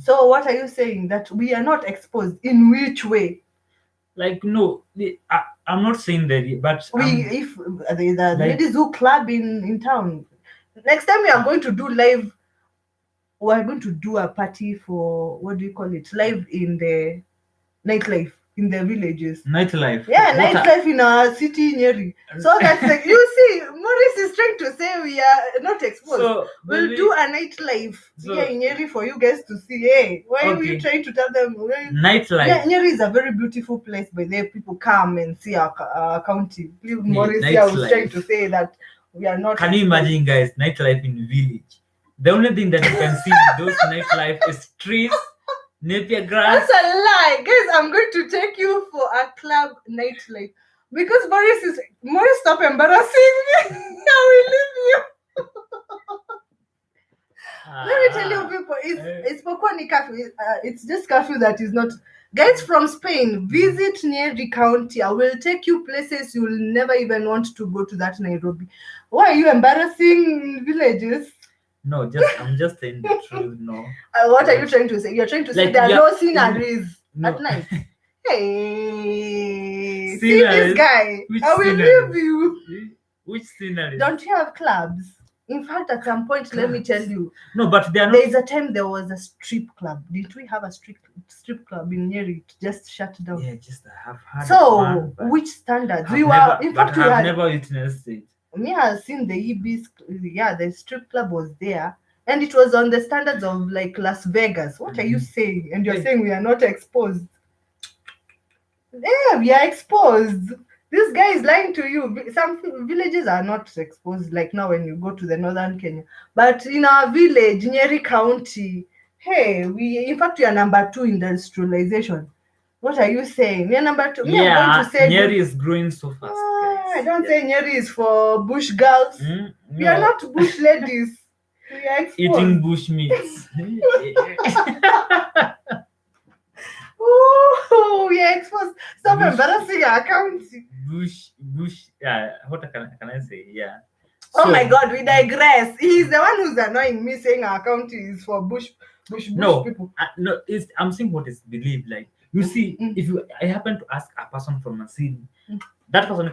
So what are you saying? That we are not exposed? In which way? Like no, I'm not saying that, but if the ladies who club in town, next time we are going to do live. We are going to do a party for what do you call it? Live in the nightlife in the villages. Nightlife. Yeah, nightlife in our city Nyeri. So that's like you see, Maurice is trying to say we are not exposed. So we'll do a nightlife here in Nyeri for you guys to see. Hey, why are you trying to tell them? Nightlife. Yeah, Nyeri is a very beautiful place, but there people come and see our county. Maurice here was trying to say that we are not. Can you imagine, guys, nightlife in village? The only thing that you can see in those nightlife is trees, napier grass. That's a lie, guys. I'm going to take you for a club nightlife because Maurice, stop embarrassing me. I will leave you. Let me tell you, people, it's curfew. It's just curfew that is not. Guys from Spain, visit Nyeri County. I will take you places you will never even want to go to that Nairobi. Why are you embarrassing villages? No, I'm just saying the truth. No. What are you trying to say? You're trying to say there are no sceneries at night. Hey, see this guy. I will leave you. Which scenery? Don't you have clubs? In fact, at some point, let me tell you. No, but there is a time there was a strip club. Didn't we have a strip club in Nyeri? It just shut down. Yeah, just I have had. So, which standards? We were. In fact, we have never witnessed it. Me has seen the EBs. Yeah, the strip club was there, and it was on the standards of like Las Vegas. What are you saying? And you're saying we are not exposed? Yeah, we are exposed. This guy is lying to you. Some villages are not exposed, like now when you go to the northern Kenya. But in our village, Nyeri County, hey, in fact, we are number 2 in industrialization. What are you saying? We are number 2. Me, I'm going to Yeah, say Nyeri is growing so fast, I guys. don't Yeah. say Nyeri is for bush girls. We are No, not bush ladies. We are eating exposed. bush meats. Oh, we are exposed. Stop bush, embarrassing our county. bush. Yeah, what can I say? Yeah. Oh my So God, we digress. He's the one who's annoying me, saying our county is for bush no, people. no. I'm saying what is believed. Like you see, Mm. if I happen to ask a person from a city, that person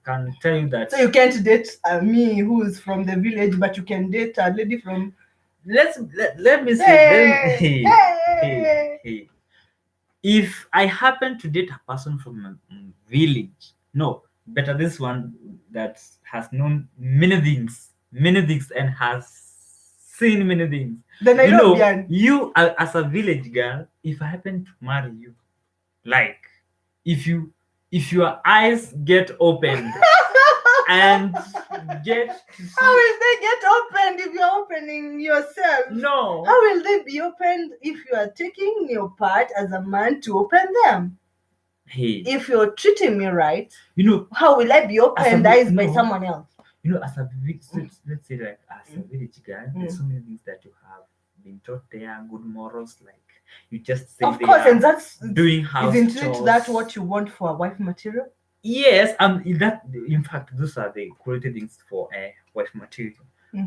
can tell you that. So you can't date me, who is from the village, but you can date a lady from. Let me say. Hey, hey. Hey. If I happen to date a person from a village, no, better this one that has known many things, and has seen many things. The You know, Nairobian. you as a village girl, if I happen to marry you, like if your eyes get opened and get to How see. will they get opened if you're opening yourself? No. How will they be opened if you are taking your part as a man to open them? Hey, If you're treating me right, you know, how will I be opened eyes by someone else? As a let's say, like, as a village guy, there's so many things that you have been taught there, good morals, like you just say Of they course, are and that's doing house isn't chores. it that what you want for a wife material? Yes, in fact those are the quality things for a wife material.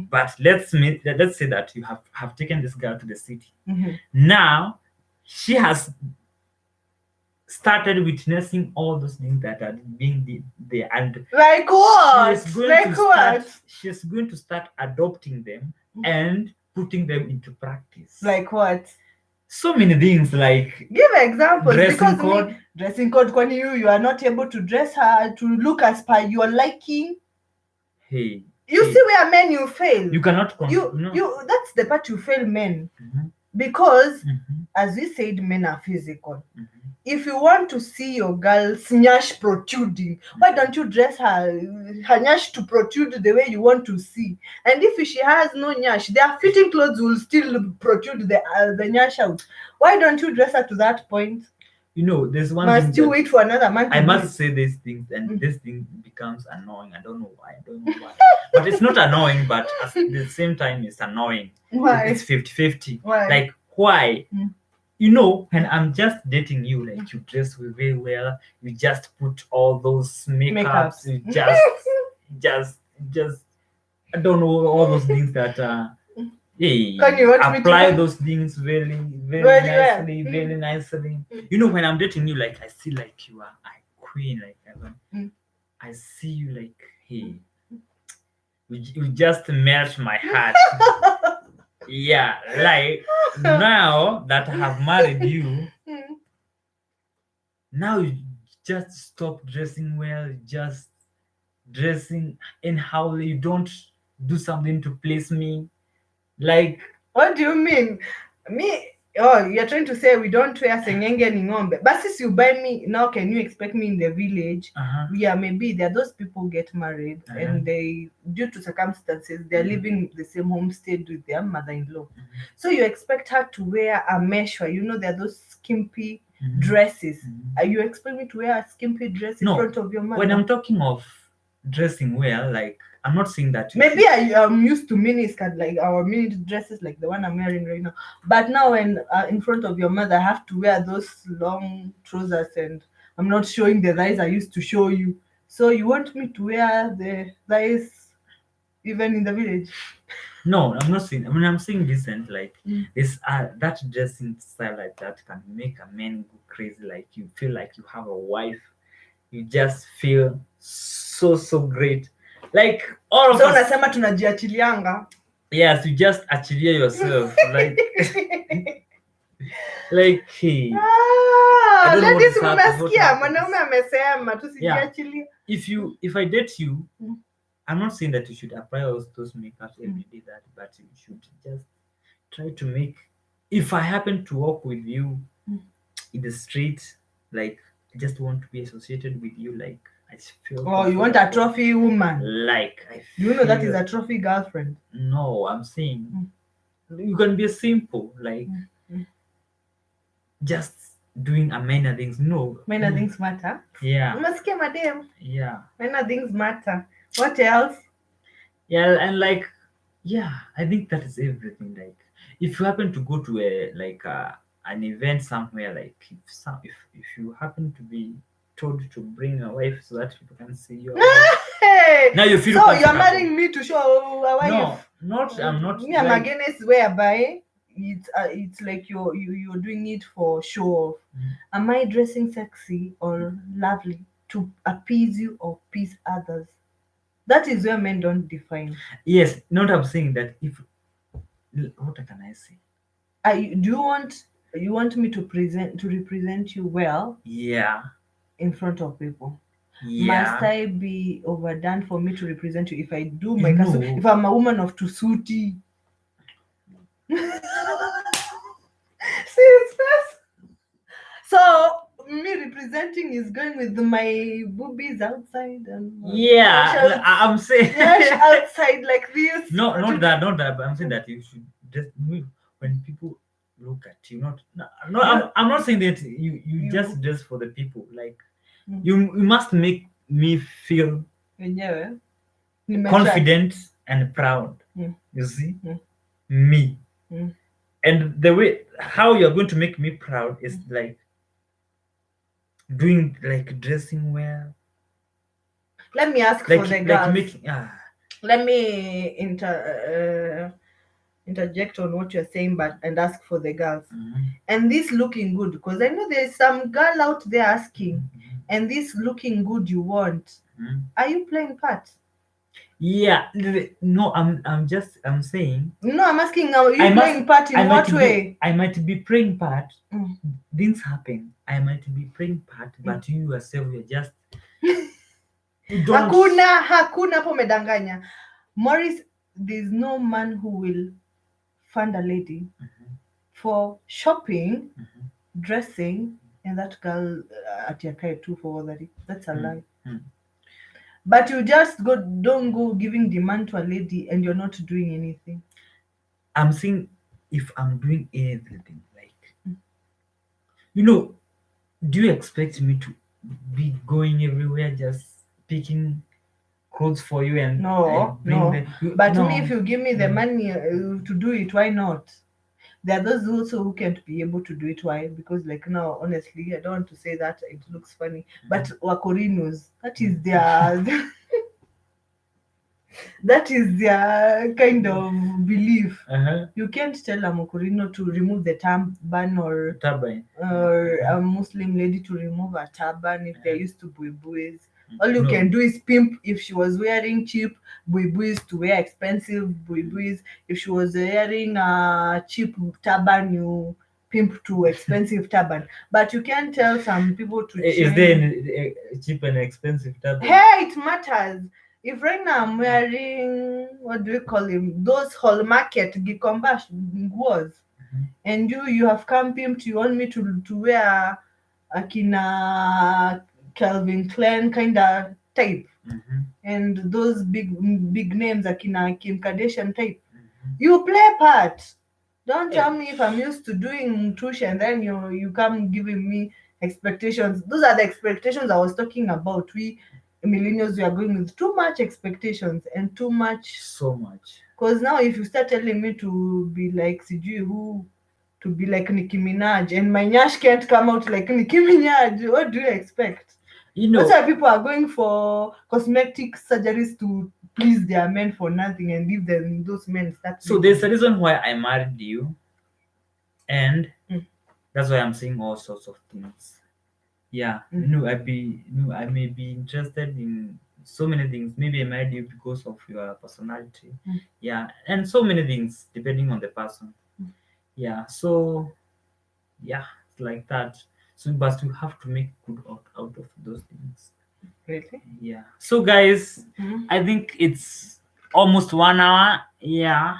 But let's say that you have taken this girl to the city. Now she has started witnessing all those things that are being there, and Like what? Like what? she's going to start adopting them and putting them into practice. Like what? So many things, like give examples, dressing because code. Dressing code, when you are not able to dress her to look as per your liking. Hey, you see where men you fail. You cannot you that's the part you fail men. Because as we said, men are physical. If you want to see your girl's nyash protruding, why don't you dress her nyash to protrude the way you want to see? And if she has no nyash, their fitting clothes will still protrude the nyash out. Why don't you dress her to that point? There's one Must thing you wait for another man to I do must it? say these things, and this thing becomes annoying. I don't know why. But it's not annoying, but at the same time it's annoying. Why? It's 50-50. Why? Like, why? When I'm just dating you, like, you dress very well, you just put all those makeups, you just I don't know, all those things that Can you want me to apply do? those things very Very well. very nicely. When I'm dating you, like, I see like you are a queen, like I see you like, hey, you just melt my heart. Yeah, like, now that I have married you, now you just stop dressing well, just dressing anyhow. You don't do something to please me. Like, What do you mean? Me? Oh, you're trying to say we don't wear sengenge ni ng'ombe. But since you buy me now, can you expect me in the village? Yeah, maybe there are those people get married and they, due to circumstances, they're living the same homestead with their mother-in-law. So you expect her to wear a meshwa. There are those skimpy dresses. Are you expecting me to wear a skimpy dress in front of your mother? When I'm talking of dressing well, like, I'm not saying that maybe I am used to mini skirt, like our mini dresses, like the one I'm wearing right now. But now, when in front of your mother, I have to wear those long trousers, and I'm not showing the thighs I used to show you. So you want me to wear the thighs even in the village? No, I'm not saying. I'm saying decent. Like, this, that dressing style like that can make a man go crazy. Like, you feel like you have a wife. You just feel so great. Like, all of So us. unasema tunajiachilianga. Yes, you just achilia yourself. Like, like, hey. Ladies, mmesikia mwanaume amesema tusijiachilie. If I date you, I'm not saying that you should apply all those makeups every day, but you should just try to make. If I happen to walk with you in the street, like, I just want to be associated with you, like, I feel Oh, you want a comfortable. trophy woman? Like I Do you know that is feel a trophy girlfriend? no, I'm saying you can be simple, like just doing a minor things. No. Minor things matter. Yeah. Umesikia madam? Yeah. Minor things matter. What else? Yeah, and like yeah, I think that is everything. Like if you happen to go to a like an event somewhere, like if you happen to be told to bring a wife so that people can see your wife, Hey, now you feel so you're comfortable. marrying me to show a wife? No, not I'm not Me, I'm like against whereby it's like you're doing it for show off. Am I dressing sexy or lovely to appease you or please others? That is where men don't define. yes, not I'm saying that if what can I say? Do you want me to represent you well Yeah, in front of people? Must yeah. I be overdone for me to represent you if I do You my castle? know, If I'm a woman of Tusuti, serious. So me representing is going with my boobies outside and my yeah, I'm saying yash outside like this. no, not that, but I'm saying that you should just move when people look at you. Not, no, I'm not saying that you just dress for the people. Like you must make me feel Wenyewe confident and proud. You see, me, and the way how you're going to make me proud is like doing like dressing well, Let me ask like for the like girls. making Let me interject on what you're saying, but and ask for the girls. And this looking good, because I know there's some girl out there asking, and this looking good you want. Are you playing part? yeah. No, I'm saying No, I'm asking, are you playing part in what way? I might be playing part. Things happen. I might be playing part, but you yourself, you're just you don't. Hakuna hapo umedanganya. Morris, there's no man who will fund a lady for shopping, dressing, and that girl atiakae tu for that. That's a lie. But you just don't go giving demand to a lady and you're not doing anything. I'm saying if I'm doing everything, like you know, do you expect me to be going everywhere just picking clothes for you and bring them? But No. me, if you give me the money to do it, why not? There are those also who can't be able to do it. Why? Because like now, honestly, I don't want to say that it looks funny, but Wakorinos, that is their that is their kind of belief. You can't tell a Mokorino to remove the turban or a Muslim lady to remove a turban if they're used to buibuis. All you can do is pimp if she was wearing cheap buibuis to wear expensive buibuis. If she was wearing a cheap turban, you pimp to expensive turban. But you can't tell some people to change. Is there any cheap and expensive turban? Hey, it matters. If right now I'm wearing, what do we call him? Those whole market Gikomba nguos, and you have come pimped, you want me to wear akina Calvin Klein kind of type, and those big names akina Kim Kardashian type, you play part. Don't tell me if I'm used to doing tush and then you come giving me expectations. Those are the expectations I was talking about. We millennials, we are going with too much expectations and too much. So much. Because now if you start telling me to be like Sijui who, to be like Nicki Minaj, and my nyash can't come out like Nicki Minaj, what do you expect? You know, that's why people are going for cosmetic surgeries to please their men for nothing and leave them those men start. So there's a reason why I married you, and that's why I'm saying all sorts of things. Yeah, I may be interested in so many things. Maybe I married you because of your personality. Yeah, and so many things depending on the person. Yeah, so yeah, it's like that. So, but you have to make good out of those things. Really? Yeah. So, guys, I think it's almost 1 hour. Yeah.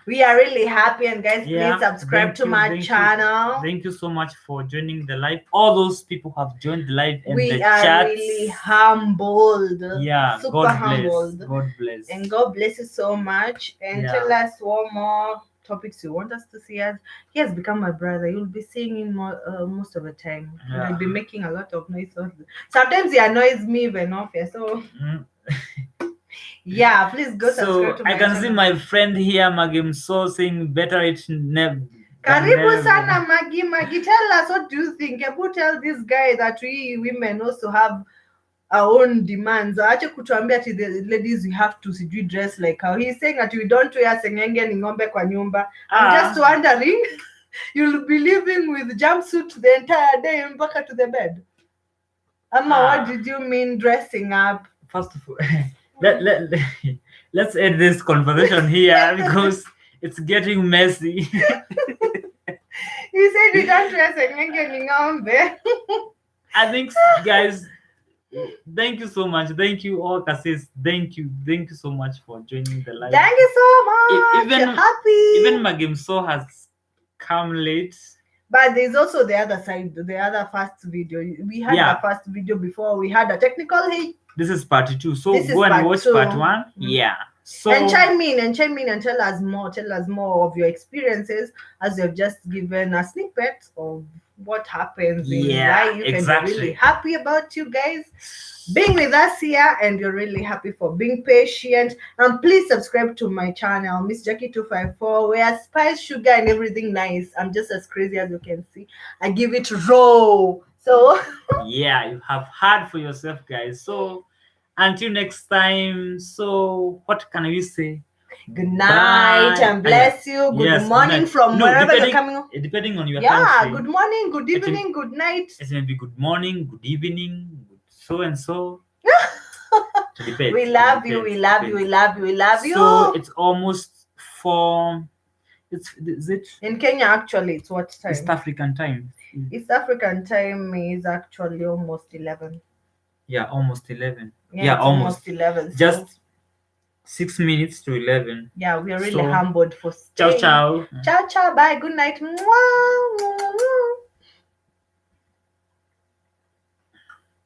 We are really happy, and guys, please Yeah, subscribe to my thank channel. Thank you so much for joining the live. All those people who have joined the live and We the are chats. really humbled. Yeah, Super God humbled. bless. God bless. And God bless you so much. And tell us what more topics you want us to see. Us. He has become my brother. You'll be seeing him most of the time. And I'll be making a lot of noise. Sometimes he annoys me even off here. So yeah, please go subscribe to my channel. I can see my friend here, Magim So, saying better it never. Karibu sana Magi. Tell us, what do you think? Ebu tell this guy that we women also have our own demands. Ache kutuambia ati the ladies we have to sijui dress like how he's saying that we don't wear sengenge ni ng'ombe kwa nyumba. I'm just wondering, you'll be living with jumpsuit the entire day mpaka to the bed. Amma, what did you mean dressing up? First of all, let's end this conversation here because it's getting messy. He said we don't wear sengenge ni ng'ombe. I think, guys, thank you so much. Thank you all, Cassis. Thank you so much for joining the live. Thank you so much. Even Magimso has come late. But there's also the other side, the other first video. We had the first video before. We had a technical hit. This is part 2. So go and watch part 1. Yeah. So and chime in and tell us more. Tell us more of your experiences, as you've just given a snippet of what happens in life. Exactly. And we're really happy about you guys being with us here, and you're really happy for being patient. And please subscribe to my channel, Miss Jackie 254, where spice, sugar, and everything nice. I'm just as crazy as you can see. I give it raw. So yeah, you have heard for yourself, guys. So until next time. So what can we say? Good night and bless you. Good morning from wherever you're coming. Depending on your country. Good morning, good evening, good night. It may be good morning, good evening, so and so. We love you. So it's almost 4. Is it in Kenya? Actually, it's what time? East African time. East African time is actually almost 11. Yeah, almost 11. Yeah, almost 11. Just 6 minutes to 11. Yeah, we are really humbled for staying. Ciao. Ciao. Bye. Good night. Mwah.